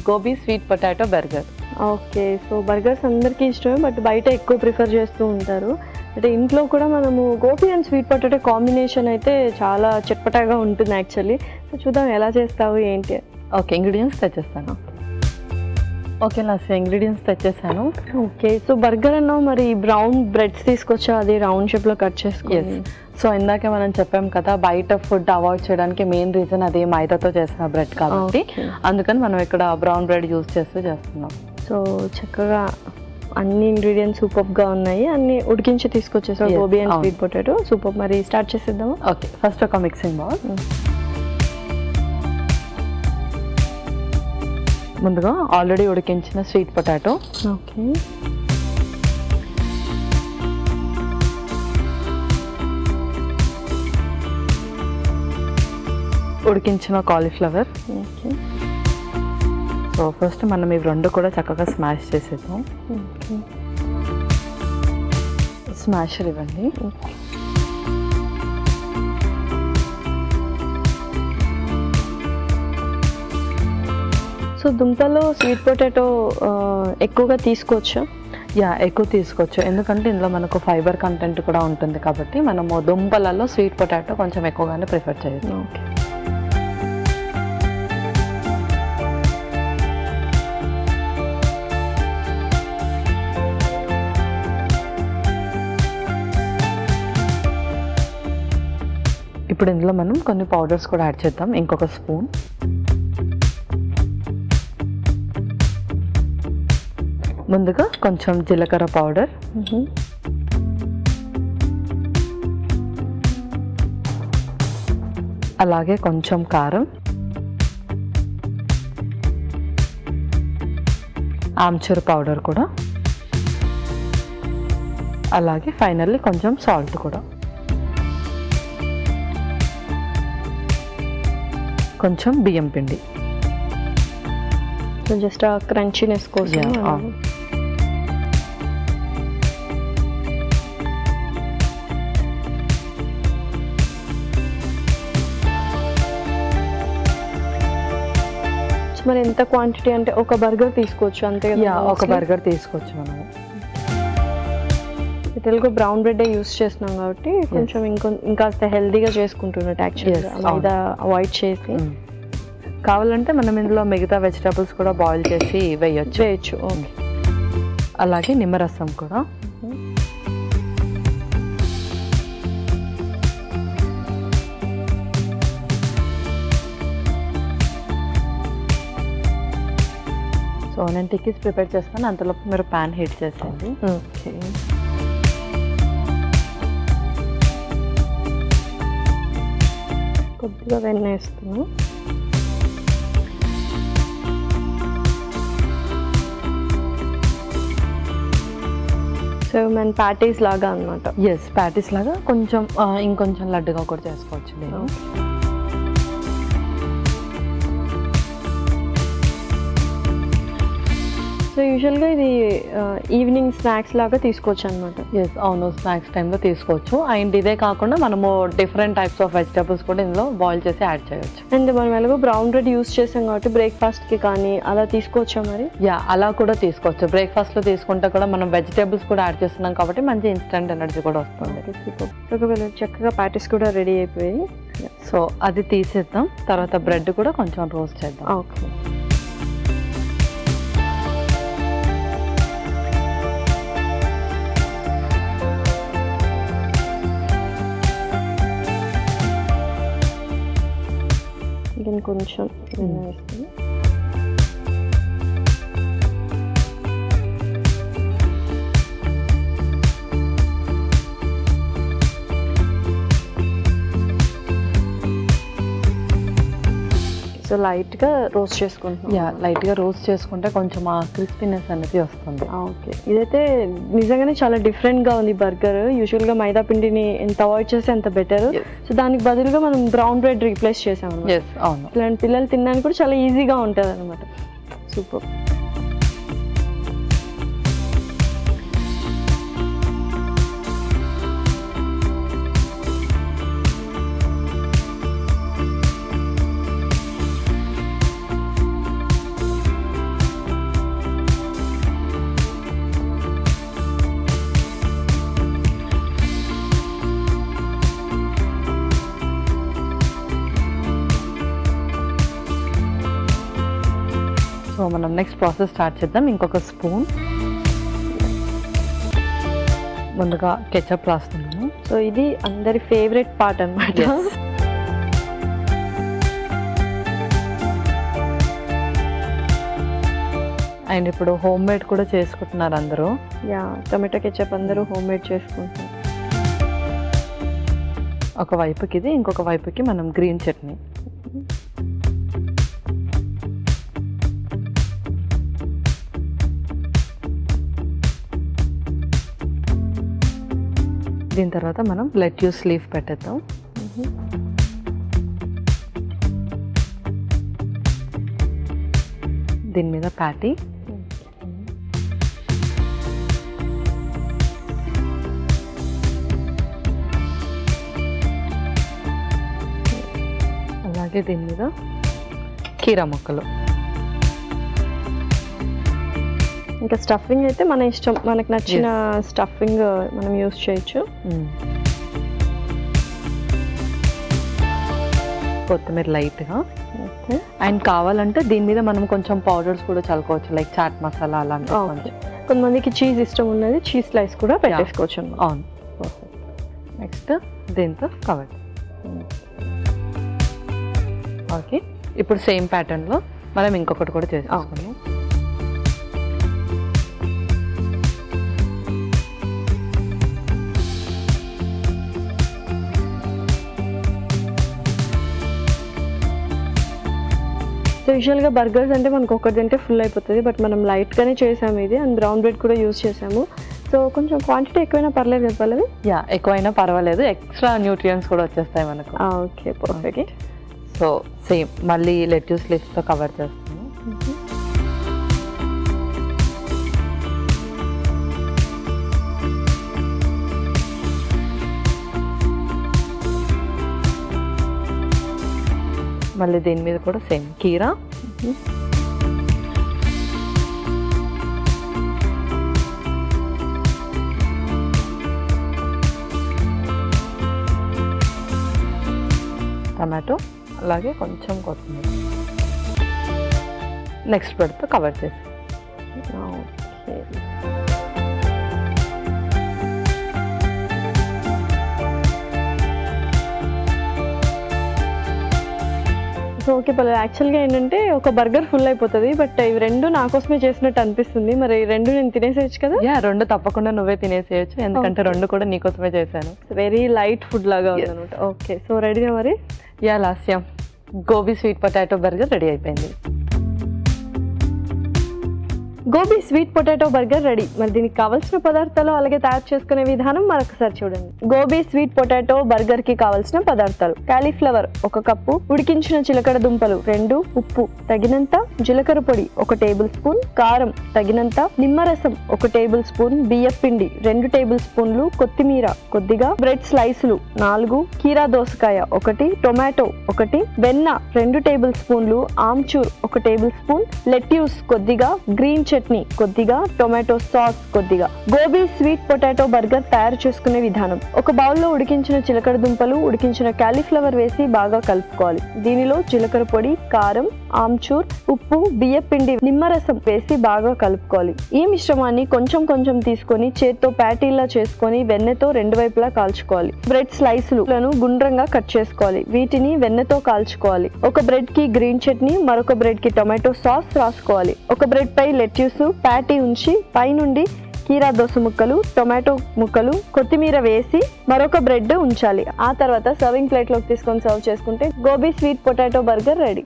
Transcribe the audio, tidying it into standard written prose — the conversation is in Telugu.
Gobi sweet potato burger. Okay. So burgers అందరికీ ఇష్టమే, బట్ బయట ఎక్కువ ప్రిఫర్ చేస్తూ ఉంటారు. అంటే ఇంట్లో కూడా మనము gobi and sweet potato combination అయితే చాలా చట్పటాగా ఉంటుంది యాక్చువల్లీ. సో చూద్దాం ఎలా చేస్తావు ఏంటి. ఓకే, ఇంగ్రీడియంట్స్ తెచ్చేస్తాను. ఓకే లాస్ట్ ఇంగ్రీడియంట్స్ తెచ్చేసాను. ఓకే. సో బర్గర్ అన్నావు, మరి బ్రౌన్ బ్రెడ్స్ తీసుకొచ్చా, అది రౌండ్ షేప్లో కట్ చేసుకోవాలి. సో ఇందాకే మనం చెప్పాం కదా, బయట ఫుడ్ అవాయిడ్ చేయడానికి మెయిన్ రీజన్ అది మైదాతో చేసిన బ్రెడ్ కాబట్టి, అందుకని మనం ఇక్కడ బ్రౌన్ బ్రెడ్ యూజ్ చేస్తున్నాం. సో చక్కగా అన్ని ఇంగ్రీడియంట్స్ సూపర్గా ఉన్నాయి, అన్ని ఉడికించి తీసుకొచ్చేసాం. Gobi and sweet potato super. మరి స్టార్ట్ చేసేద్దాము. ఓకే, ఫస్ట్ ఒక మిక్సింగ్ బౌల్. ముందుగా ఆల్రెడీ ఉడికించిన స్వీట్ పొటాటో. ఓకే. ఉడికించిన కాలీఫ్లవర్. ఓకే. సో ఫస్ట్ మనం ఇవి రెండు కూడా చక్కగా స్మాష్ చేసేద్దాం. ఓకే. స్మాషర్ ఇవ్వండి. సో దుంపలో స్వీట్ పొటాటో ఎక్కువగా తీసుకోవచ్చా? ఎక్కువ తీసుకోవచ్చు, ఎందుకంటే ఇందులో మనకు ఫైబర్ కంటెంట్ కూడా ఉంటుంది కాబట్టి మనము దుంపలలో స్వీట్ పొటాటో కొంచెం ఎక్కువగానే ప్రిఫర్ చేయొచ్చు. ఓకే. ఇప్పుడు ఇందులో మనం కొన్ని పౌడర్స్ కూడా యాడ్ చేద్దాం. ఇంకొక స్పూన్. ముందుగా కొంచెం జీలకర్ర పౌడర్, అలాగే కొంచెం కారం, ఆమ్చూర్ పౌడర్ కూడా, అలాగే ఫైనల్లీ కొంచెం సాల్ట్ కూడా, కొంచెం బియ్యం పిండి. సో జస్ట్ ఆ క్రంచీనెస్ కోసం. మరి ఎంత క్వాంటిటీ అంటే ఒక బర్గర్ తీసుకోవచ్చు అంతే కదా? ఒక బర్గర్ తీసుకోవచ్చు. మనము తెలుగు బ్రౌన్ బ్రెడ్ యూస్ చేస్తున్నాం కాబట్టి కొంచెం ఇంకాస్త హెల్దీగా చేసుకుంటున్నట్టు యాక్చువల్గా మైదా అవాయిడ్ చేసి. కావాలంటే మనం ఇందులో మిగతా వెజిటబుల్స్ కూడా బాయిల్ చేసి వేయచ్చు. ఓకే. అలాగే నిమ్మరసం కూడా. సో నేను టిక్కీస్ ప్రిపేర్ చేస్తాను, అంతలోపు మీరు ప్యాన్ హీట్ చేసేయండి. ఓకే. కొద్దిగా వెన్న వేస్తున్నాను. సో మన ప్యాటీస్ లాగా అనమాట. ప్యాటీస్ లాగా కొంచెం ఇంకొంచెం లడ్డుగా కూడా చేసుకోవచ్చు నేను. సో యూజువల్గా ఇది ఈవినింగ్ స్నాక్స్ లాగా తీసుకోవచ్చు అనమాట. అవును, స్నాక్స్ టైంలో తీసుకోవచ్చు. అండ్ ఇదే కాకుండా మనము డిఫరెంట్ టైప్స్ ఆఫ్ వెజిటబుల్స్ కూడా ఇందులో బాయిల్ చేసి యాడ్ చేయవచ్చు. అండ్ మనం ఎలాగో బ్రౌన్ బ్రెడ్ యూస్ చేసాం కాబట్టి బ్రేక్ఫాస్ట్కి కానీ అలా తీసుకోవచ్చా మరి? అలా కూడా తీసుకోవచ్చు. బ్రేక్ఫాస్ట్లో తీసుకుంటే కూడా మనం వెజిటబుల్స్ కూడా యాడ్ చేస్తున్నాం కాబట్టి మంచి ఇన్స్టెంట్ ఎనర్జీ కూడా వస్తుంది. ఒకవేళ చక్కగా ప్యాటీస్ కూడా రెడీ అయిపోయాయి. సో అది తీసేద్దాం. తర్వాత బ్రెడ్ కూడా కొంచెం రోస్ట్ చేద్దాం. ఓకే. కొంచెం వేస్తుంది. సో లైట్గా రోస్ట్ చేసుకుంటున్నాం. లైట్గా రోస్ట్ చేసుకుంటే కొంచెం ఆ క్రిస్పీనెస్ అనేది వస్తుంది. ఓకే. ఇదైతే నిజంగానే చాలా డిఫరెంట్గా ఉంది బర్గర్. యూజువల్గా మైదా పిండిని ఎంత అవాయిడ్ చేస్తే అంత బెటర్. సో దానికి బదులుగా మనం బ్రౌన్ బ్రెడ్ రీప్లేస్ చేసాము. అవును. ఇలాంటి పిల్లలు తినడానికి కూడా చాలా ఈజీగా ఉంటుంది అనమాట. సూపర్. మనం నెక్స్ట్ ప్రాసెస్ స్టార్ట్ చేద్దాం. ఇంకొక స్పూన్ ముందుగా కెచప్ రాస్తున్నాము. సో ఇది అందరి ఫేవరెట్ పార్ట్ అన్నమాట. అండ్ ఇప్పుడు హోమ్ మేడ్ కూడా చేసుకుంటున్నారు అందరూ. టొమాటో కెచప్ అందరూ హోమ్ మేడ్ చేసుకుంటారు. ఒక వైపుకి ఇది, ఇంకొక వైపుకి మనం గ్రీన్ చట్నీ. దీని తర్వాత మనం లెట్యూస్ లీఫ్ పెట్టేద్దాం. దీని మీద ప్యాటీ, అలాగే దీని మీద కీరా ముక్కలు. ఇంకా స్టఫింగ్ అయితే మన ఇష్టం, మనకు నచ్చిన స్టఫింగ్ మనం యూస్ చేయొచ్చు. కొత్తిమీర లైట్గా. అండ్ కావాలంటే దీని మీద మనం కొంచెం పౌడర్స్ కూడా చల్లుకోవచ్చు, లైక్ చాట్ మసాలా అలాంటి. కొంతమందికి చీజ్ ఇష్టం ఉన్నది, చీజ్ స్లైస్ కూడా పెట్టేసుకోవచ్చు. అవును. నెక్స్ట్ దీంతో కవర్. ఓకే, ఇప్పుడు సేమ్ ప్యాటర్న్లో మనం ఇంకొకటి కూడా చేసుకోవాలి. సో యూజువల్గా బర్గర్స్ అంటే మనకు ఒకటి తింటే ఫుల్ అయిపోతుంది, బట్ మనం లైట్గానే చేసాము ఇది. అండ్ బ్రౌన్ బ్రెడ్ కూడా యూజ్ చేసాము. సో కొంచెం క్వాంటిటీ ఎక్కువైనా పర్లేదు కదా పల్లవి? ఎక్కువైనా పర్వాలేదు, ఎక్స్ట్రా న్యూట్రియంట్స్ కూడా వచ్చేస్తాయి మనకు. Okay, perfect. సో సేమ్ మళ్ళీ లెట్యూస్ లీఫ్తో కవర్ చేస్తాము. మళ్ళీ దీని మీద కూడా సేమ్ కీరా, టమాటో, అలాగే కొంచెం కొత్తిమీర. నెక్స్ట్ బ్రెడ్తో కవర్ చేసి. సో ఓకే పల్లవి, యాక్చువల్గా ఏంటంటే ఒక బర్గర్ ఫుల్ అయిపోతుంది, బట్ ఇవి రెండు నా కోసమే చేసినట్టు అనిపిస్తుంది. మరి రెండు నేను తినేసేయచ్చు కదా? రెండు తప్పకుండా నువ్వే తినేసేయచ్చు, ఎందుకంటే రెండు కూడా నీకోసమే చేశాను. వెరీ లైట్ ఫుడ్ లాగా ఉందన్నమాట. ఓకే, సో రెడీనా మరి? లాస్యం gobi sweet potato burger ready అయిపోయింది. Gobi sweet potato burger ready. మరి దీనికి కావాల్సిన పదార్థాలు అలాగే తయారు చేసుకునే విధానం మరొకసారి చూడండి. గోబీ స్వీట్ పొటాటో బర్గర్ కి కావాల్సిన పదార్థాలు: కాలీఫ్లవర్ 1 కప్పు, ఉడికించిన చిలకడ దుంపలు 2, ఉప్పు తగినంత, జీలకర్ర పొడి 1 టేబుల్ స్పూన్, కారం తగినంత, నిమ్మరసం 1 టేబుల్ స్పూన్, బియ్యం పిండి 2 టేబుల్ స్పూన్లు, కొత్తిమీర కొద్దిగా, బ్రెడ్ స్లైసులు 4, కీరా దోసకాయ 1, టొమాటో 1, వెన్న 2 టేబుల్ స్పూన్లు, ఆమ్చూర్ 1 టేబుల్ స్పూన్, లెట్యూస్ కొద్దిగా, గ్రీన్ చట్నీ కొద్దిగా, టొమాటో సాస్ కొద్దిగా. గోబీ స్వీట్ పొటాటో బర్గర్ తయారు చేసుకునే విధానం: ఒక బౌల్లో ఉడికించిన చిలకడ దుంపలు, ఉడికించిన కాలీఫ్లవర్ వేసి బాగా కలుపుకోవాలి. దీనిలో జీలకర్ర పొడి, కారం, ఆమ్చూర్, ఉప్పు, బియ్యం పిండి, నిమ్మరసం వేసి బాగా కలుపుకోవాలి. ఈ మిశ్రమాన్ని కొంచెం కొంచెం తీసుకొని చేత్తో ప్యాటీలా చేసుకొని వెన్నెతో 2 వైపులా కాల్చుకోవాలి. బ్రెడ్ స్లైసులను గుండ్రంగా కట్ చేసుకోవాలి. వీటిని వెన్నెతో కాల్చుకోవాలి. ఒక బ్రెడ్ కి గ్రీన్ చట్నీ, మరొక బ్రెడ్ కి టొమాటో సాస్ రాసుకోవాలి. ఒక బ్రెడ్ పై లెట్యూస్ ప్యాటీ ఉంచి పైనుండి కీరా దోస ముక్కలు, టొమాటో ముక్కలు, కొత్తిమీర వేసి మరొక బ్రెడ్ ఉంచాలి. ఆ తర్వాత సర్వింగ్ ప్లేట్ లోకి తీసుకొని సర్వ్ చేసుకుంటే gobi sweet potato burger ready.